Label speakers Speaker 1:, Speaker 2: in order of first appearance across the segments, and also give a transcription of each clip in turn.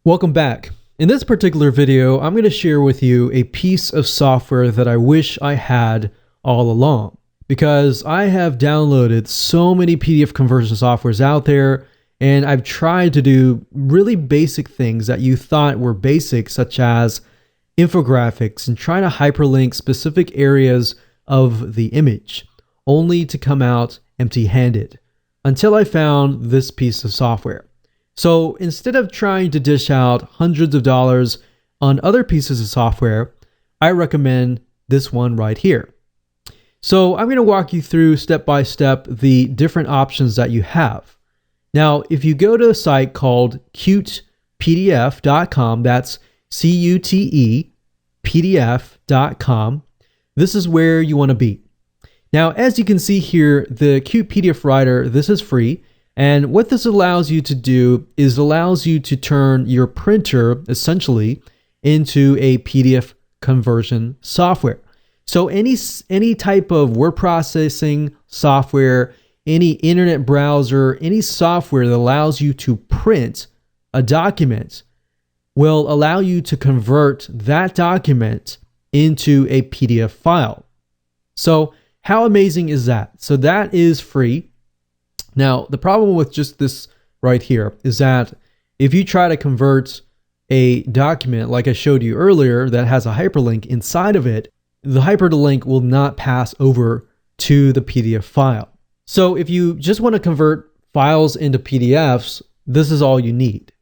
Speaker 1: Welcome back. In this particular video, I'm going to share with you a piece of software that I wish I had all along, because I have downloaded so many PDF conversion softwares out there, and I've tried to do really basic things that you thought were basic, such as infographics and trying to hyperlink specific areas of the image, only to come out empty-handed, until I found this piece of software. So instead of trying to dish out hundreds of dollars on other pieces of software, I recommend this one right here. So I'm going to walk you through step by step the different options that you have. Now, if you go to a site called cutepdf.com, that's cutepdf.com, this is where you want to be. Now, as you can see here, the Qt PDF Writer, this is free. And what this allows you to do is allows you to turn your printer essentially into a PDF conversion software. So any type of word processing software, any internet browser, any software that allows you to print a document will allow you to convert that document into a PDF file. So how amazing is that? So that is free. Now, the problem with just this right here is that if you try to convert a document like I showed you earlier that has a hyperlink inside of it, the hyperlink will not pass over to the PDF file. So if you just want to convert files into PDFs, this is all you need.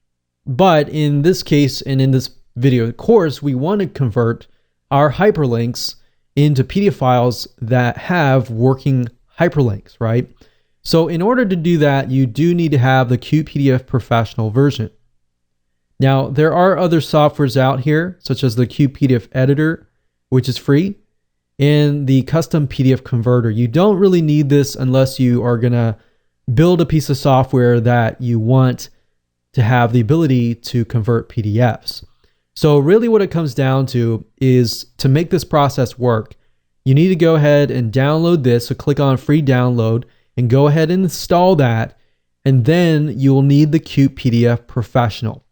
Speaker 1: But in this case and in this video course, we want to convert our hyperlinks into PDF files that have working hyperlinks, right? So in order to do that, you do need to have the Qt PDF Professional version. Now, there are other softwares out here, such as the Qt PDF Editor, which is free, and the Custom PDF Converter. You don't really need this unless you are going to build a piece of software that you want to have the ability to convert PDFs. So really what it comes down to is, to make this process work, you need to go ahead and download this. So click on free download and go ahead and install that, and then you will need the Qt PDF Professional.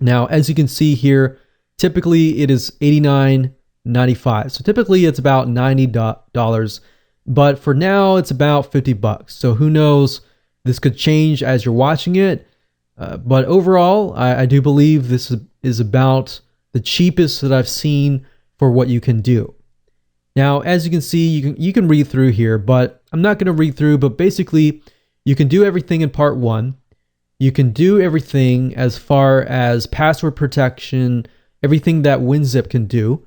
Speaker 1: Now, as you can see here, typically it is $89.95. So typically it's about $90, but for now it's about $50. So who knows, this could change as you're watching it. But overall, I do believe this is about the cheapest that I've seen for what you can do. Now, as you can see, you can read through here, but I'm not going to read through, but basically you can do everything in part 1. You can do everything as far as password protection, everything that WinZip can do.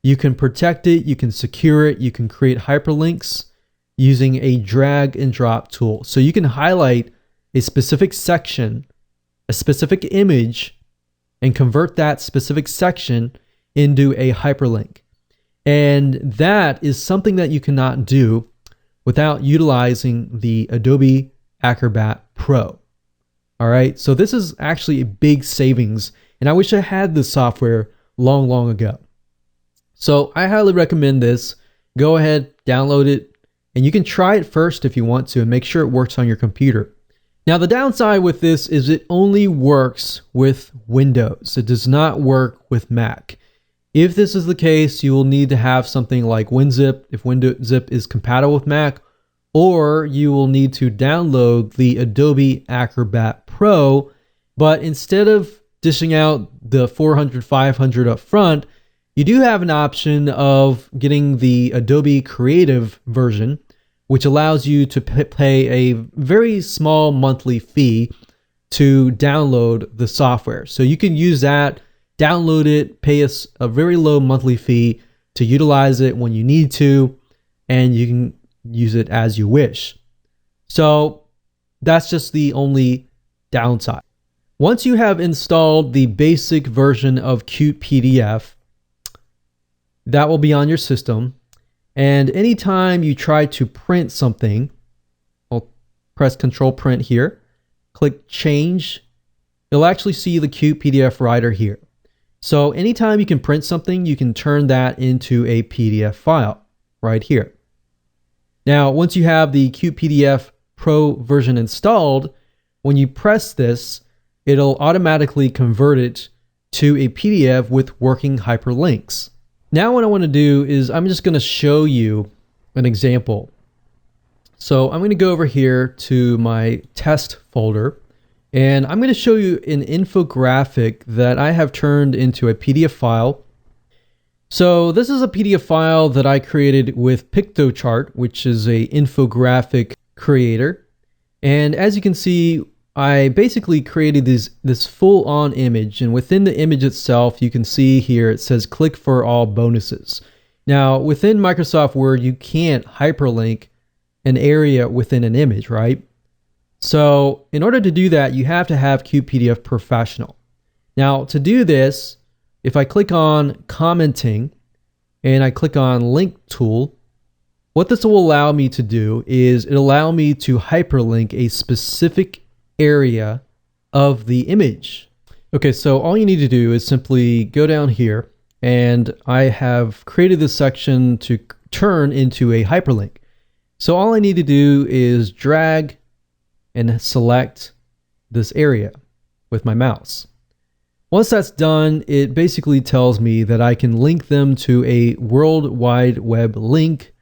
Speaker 1: You can protect it, you can secure it, you can create hyperlinks using a drag and drop tool. So you can highlight a specific section, a specific image, and convert that specific section into a hyperlink. And that is something that you cannot do without utilizing the Adobe Acrobat Pro. All right, so this is actually a big savings, and I wish I had this software long ago. So I highly recommend this. Go ahead, download it, and you can try it first if you want to and make sure it works on your computer. Now, the downside with this is it only works with Windows. It does not work with Mac. If this is the case, you will need to have something like WinZip if WinZip is compatible with Mac, or you will need to download the Adobe Acrobat Pro. But instead of dishing out the $400, $500 up front, you do have an option of getting the Adobe Creative version, which allows you to pay a very small monthly fee to download the software. So you can use that, download it, pay us a very low monthly fee to utilize it when you need to, and you can use it as you wish. So that's just the only downside. Once you have installed the basic version of Qt PDF, that will be on your system. And anytime you try to print something, I'll press Control Print here, click Change, you'll actually see the Qt PDF Writer here. So anytime you can print something, you can turn that into a PDF file right here. Now, once you have the Qt PDF Pro version installed, when you press this, it'll automatically convert it to a PDF with working hyperlinks. Now what I want to do is I'm just going to show you an example. So I'm going to go over here to my test folder, and I'm going to show you an infographic that I have turned into a PDF file. So this is a PDF file that I created with Pictochart, which is a infographic creator. And as you can see, I basically created this full-on image, and within the image itself, you can see here it says click for all bonuses. Now, within Microsoft Word, you can't hyperlink an area within an image, right? So in order to do that, you have to have QPDF Professional. Now, to do this, if I click on commenting and I click on link tool, what this will allow me to do is it'll allow me to hyperlink a specific area of the image. Okay, so all you need to do is simply go down here, and I have created this section to turn into a hyperlink. So all I need to do is drag and select this area with my mouse. Once that's done, it basically tells me that I can link them to a World Wide Web link,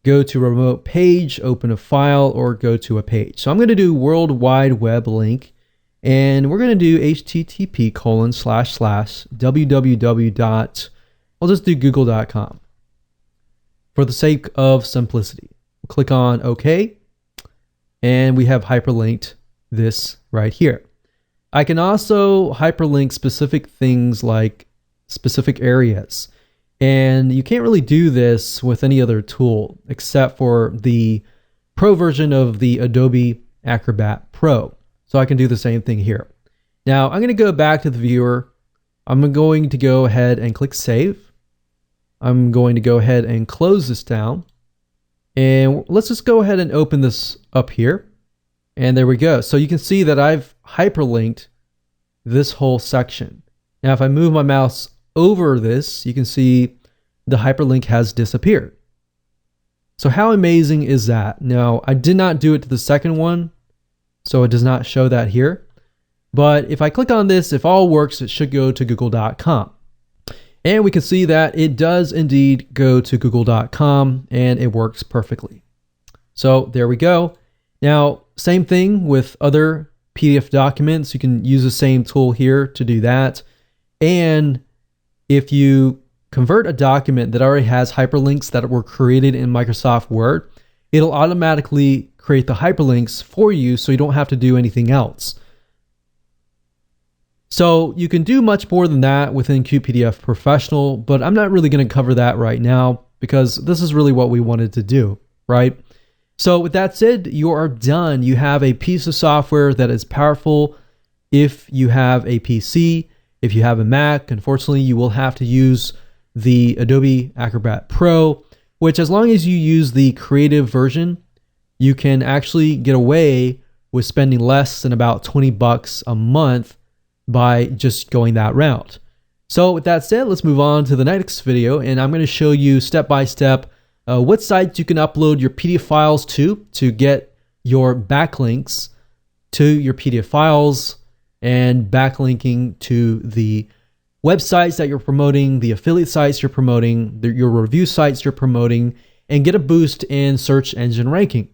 Speaker 1: go to remote page, open a file, or go to a page. So I'm going to do World Wide Web link, and we're going to do http://www. I'll just do google.com for the sake of simplicity. Click on OK, and we have hyperlinked this right here. I can also hyperlink specific things like specific areas. And you can't really do this with any other tool except for the Pro version of the Adobe Acrobat Pro. So I can do the same thing here. Now I'm going to go back to the viewer. I'm going to go ahead and click Save. I'm going to go ahead and close this down. And let's just go ahead and open this up here. And there we go. So you can see that I've hyperlinked this whole section. Now if I move my mouse over this, you can see the hyperlink has disappeared. So how amazing is that? Now, I did not do it to the second one, so it does not show that here. But if I click on this, if all works, it should go to google.com. And we can see that it does indeed go to google.com, and it works perfectly. So there we go. Now, same thing with other PDF documents. You can use the same tool here to do that. And if you convert a document that already has hyperlinks that were created in Microsoft Word, it'll automatically create the hyperlinks for you so you don't have to do anything else. So you can do much more than that within QPDF Professional, but I'm not really going to cover that right now because this is really what we wanted to do, right? So with that said, you are done. You have a piece of software that is powerful if you have a PC. If you have a Mac, unfortunately, you will have to use the Adobe Acrobat Pro, which as long as you use the creative version, you can actually get away with spending less than about $20 a month by just going that route. So with that said, let's move on to the next video, and I'm going to show you step by step what sites you can upload your PDF files to get your backlinks to your PDF files, and backlinking to the websites that you're promoting, the affiliate sites you're promoting, your review sites you're promoting, and get a boost in search engine ranking.